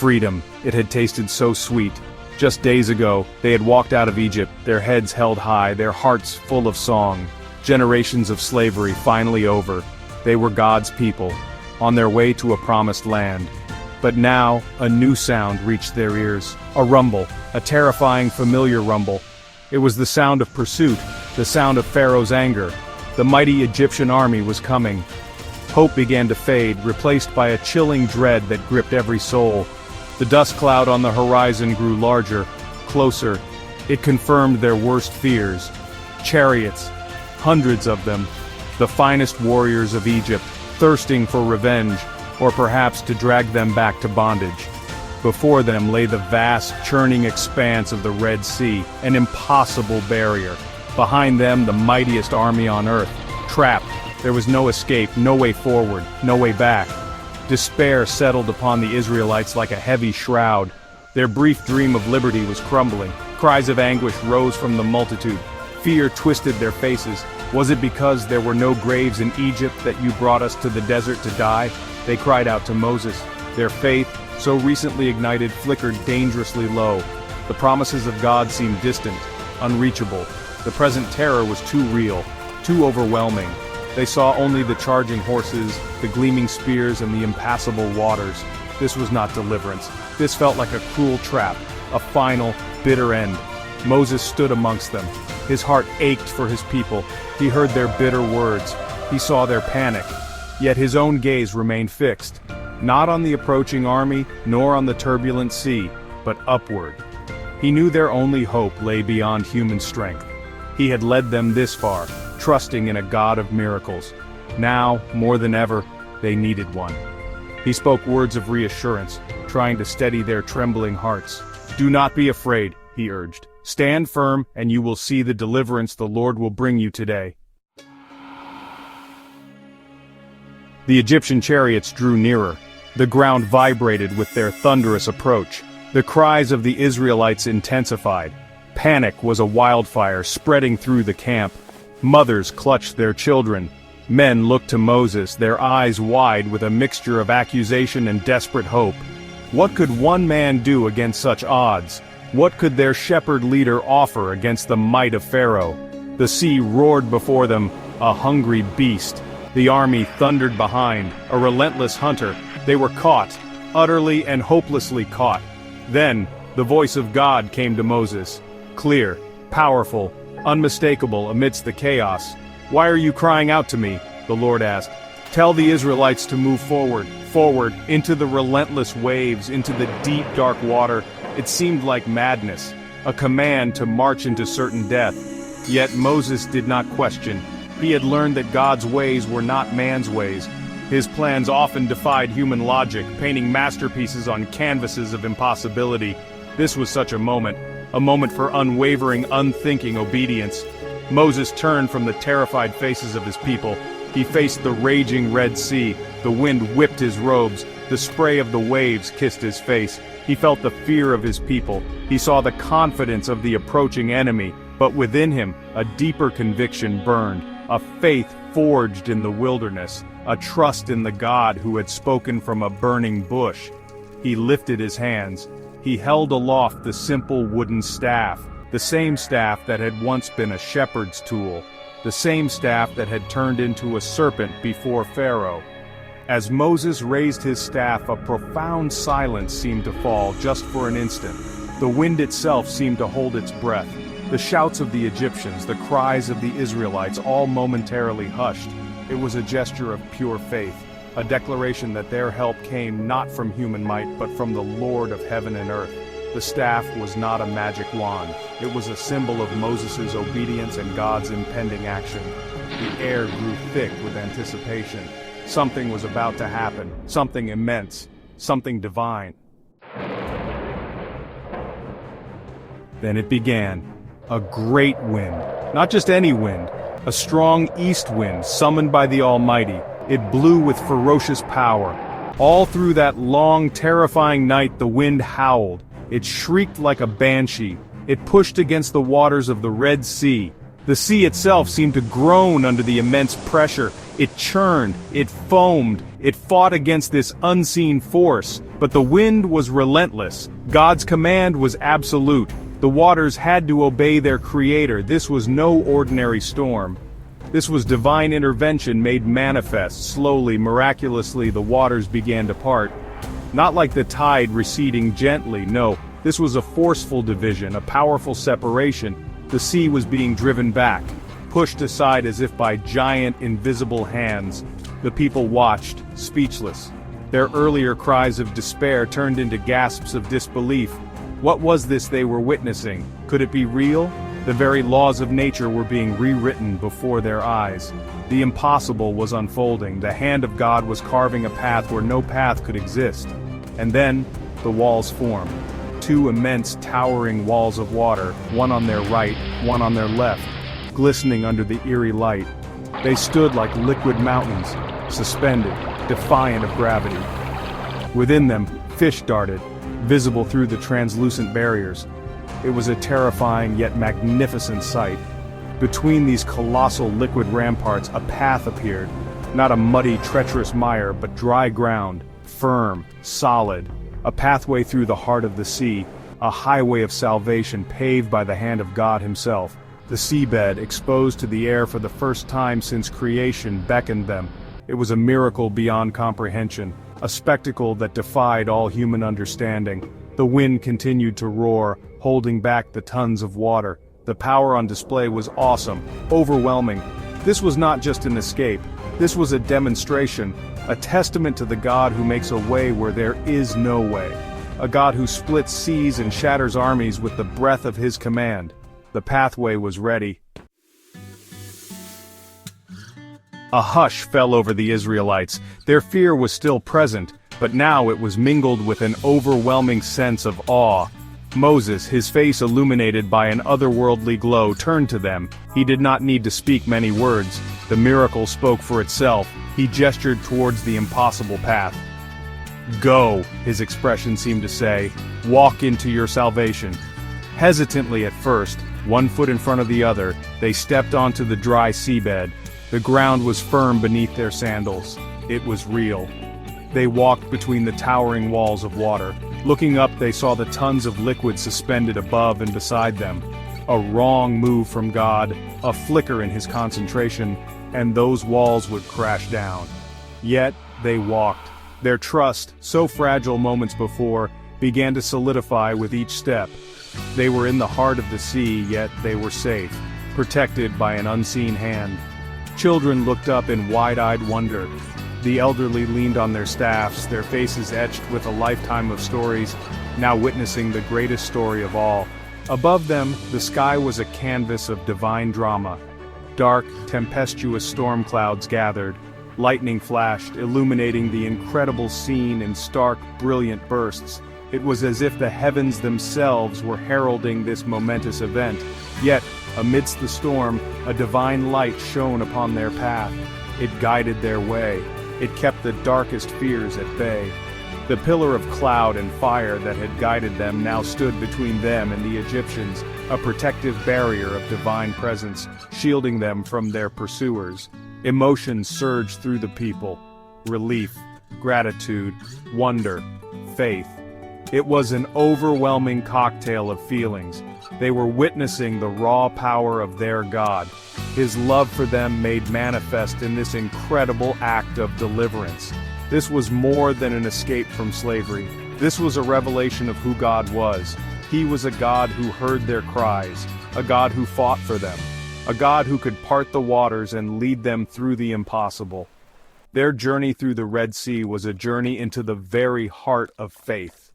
Freedom, it had tasted so sweet. Just days ago, they had walked out of Egypt, their heads held high, their hearts full of song. Generations of slavery finally over. They were God's people, on their way to a promised land. But now, a new sound reached their ears. A rumble, a terrifying, familiar rumble. It was the sound of pursuit, the sound of Pharaoh's anger. The mighty Egyptian army was coming. Hope began to fade, replaced by a chilling dread that gripped every soul. The dust cloud on the horizon grew larger, closer. It confirmed their worst fears. Chariots, hundreds of them, the finest warriors of Egypt, thirsting for revenge, or perhaps to drag them back to bondage. Before them lay the vast, churning expanse of the Red Sea, an impossible barrier. Behind them, the mightiest army on earth, trapped. There was no escape, no way forward, no way back. Despair settled upon the Israelites like a heavy shroud. Their brief dream of liberty was crumbling. Cries of anguish rose from the multitude. Fear twisted their faces. Was it because there were no graves in Egypt that you brought us to the desert to die? They cried out to Moses. Their faith, so recently ignited, flickered dangerously low. The promises of God seemed distant, unreachable. The present terror was too real, too overwhelming. They saw only the charging horses, the gleaming spears, and the impassable waters. This was not deliverance. This felt like a cruel trap, a final, bitter end. Moses stood amongst them. His heart ached for his people. He heard their bitter words. He saw their panic. Yet his own gaze remained fixed, not on the approaching army, nor on the turbulent sea, but upward. He knew their only hope lay beyond human strength. He had led them this far, trusting in a God of miracles. Now, more than ever, they needed one. He spoke words of reassurance, trying to steady their trembling hearts. "Do not be afraid," he urged. "Stand firm, and you will see the deliverance the Lord will bring you today." The Egyptian chariots drew nearer. The ground vibrated with their thunderous approach. The cries of the Israelites intensified. Panic was a wildfire spreading through the camp. Mothers clutched their children. Men looked to Moses, their eyes wide with a mixture of accusation and desperate hope. What could one man do against such odds? What could their shepherd leader offer against the might of Pharaoh? The sea roared before them, a hungry beast. The army thundered behind, a relentless hunter. They were caught, utterly and hopelessly caught. Then, the voice of God came to Moses, clear, powerful, unmistakable amidst the chaos. "Why are you crying out to me?" the Lord asked. "Tell the Israelites to move forward, forward, into the relentless waves, into the deep dark water." It seemed like madness, a command to march into certain death. Yet Moses did not question. He had learned that God's ways were not man's ways. His plans often defied human logic, painting masterpieces on canvases of impossibility. This was such a moment for unwavering, unthinking obedience. Moses turned from the terrified faces of his people. He faced the raging Red Sea. The wind whipped his robes. The spray of the waves kissed his face. He felt the fear of his people. He saw the confidence of the approaching enemy. But within him, a deeper conviction burned. A faith forged in the wilderness. A trust in the God who had spoken from a burning bush. He lifted his hands. He held aloft the simple wooden staff. The same staff that had once been a shepherd's tool. The same staff that had turned into a serpent before Pharaoh. As Moses raised his staff, a profound silence seemed to fall just for an instant. The wind itself seemed to hold its breath. The shouts of the Egyptians, the cries of the Israelites, all momentarily hushed. It was a gesture of pure faith, a declaration that their help came not from human might but from the Lord of heaven and earth. The staff was not a magic wand. It was a symbol of Moses' obedience and God's impending action. The air grew thick with anticipation. Something was about to happen, something immense, something divine. Then it began. A great wind, not just any wind, a strong east wind summoned by the Almighty. It blew with ferocious power. All through that long, terrifying night the wind howled. It shrieked like a banshee. It pushed against the waters of the Red Sea. The sea itself seemed to groan under the immense pressure. It churned, it foamed, It fought against this unseen force, but the wind was relentless. God's command was absolute. The waters had to obey their creator. This was no ordinary storm. This was divine intervention made manifest. Slowly, miraculously, the waters began to part. Not like the tide receding gently, no. This was a forceful division, a powerful separation. The sea was being driven back, pushed aside as if by giant, invisible hands. The people watched, speechless. Their earlier cries of despair turned into gasps of disbelief. What was this they were witnessing? Could it be real? The very laws of nature were being rewritten before their eyes. The impossible was unfolding. The hand of God was carving a path where no path could exist. And then, the walls formed. Two immense, towering walls of water, one on their right, one on their left, glistening under the eerie light. They stood like liquid mountains, suspended, defiant of gravity. Within them, fish darted, visible through the translucent barriers. It was a terrifying yet magnificent sight. Between these colossal liquid ramparts, a path appeared, not a muddy, treacherous mire, but dry ground, firm, solid, a pathway through the heart of the sea, a highway of salvation paved by the hand of God himself. The seabed, exposed to the air for the first time since creation, beckoned them. It was a miracle beyond comprehension, a spectacle that defied all human understanding. The wind continued to roar, holding back the tons of water. The power on display was awesome, overwhelming. This was not just an escape. This was a demonstration, a testament to the God who makes a way where there is no way. A God who splits seas and shatters armies with the breath of his command. The pathway was ready. A hush fell over the Israelites. Their fear was still present, but now it was mingled with an overwhelming sense of awe. Moses, his face illuminated by an otherworldly glow, turned to them. He did not need to speak many words. The miracle spoke for itself. He gestured towards the impossible path. "Go," his expression seemed to say. "Walk into your salvation." Hesitantly at first, one foot in front of the other, they stepped onto the dry seabed. The ground was firm beneath their sandals. It was real. They walked between the towering walls of water. Looking up, they saw the tons of liquid suspended above and beside them. A wrong move from God, a flicker in his concentration, and those walls would crash down. Yet, they walked. Their trust, so fragile moments before, began to solidify with each step. They were in the heart of the sea, yet they were safe, protected by an unseen hand. Children looked up in wide-eyed wonder. The elderly leaned on their staffs, their faces etched with a lifetime of stories, now witnessing the greatest story of all. Above them, the sky was a canvas of divine drama. Dark, tempestuous storm clouds gathered. Lightning flashed, illuminating the incredible scene in stark, brilliant bursts. It was as if the heavens themselves were heralding this momentous event. Yet, amidst the storm, a divine light shone upon their path. It guided their way. It kept the darkest fears at bay. The pillar of cloud and fire that had guided them now stood between them and the Egyptians, a protective barrier of divine presence, shielding them from their pursuers. Emotions surged through the people. Relief, gratitude, wonder, faith. It was an overwhelming cocktail of feelings. They were witnessing the raw power of their God, his love for them made manifest in this incredible act of deliverance. This was more than an escape from slavery. This was a revelation of who God was. He was a God who heard their cries, a God who fought for them, a God who could part the waters and lead them through the impossible. Their journey through the Red Sea was a journey into the very heart of faith.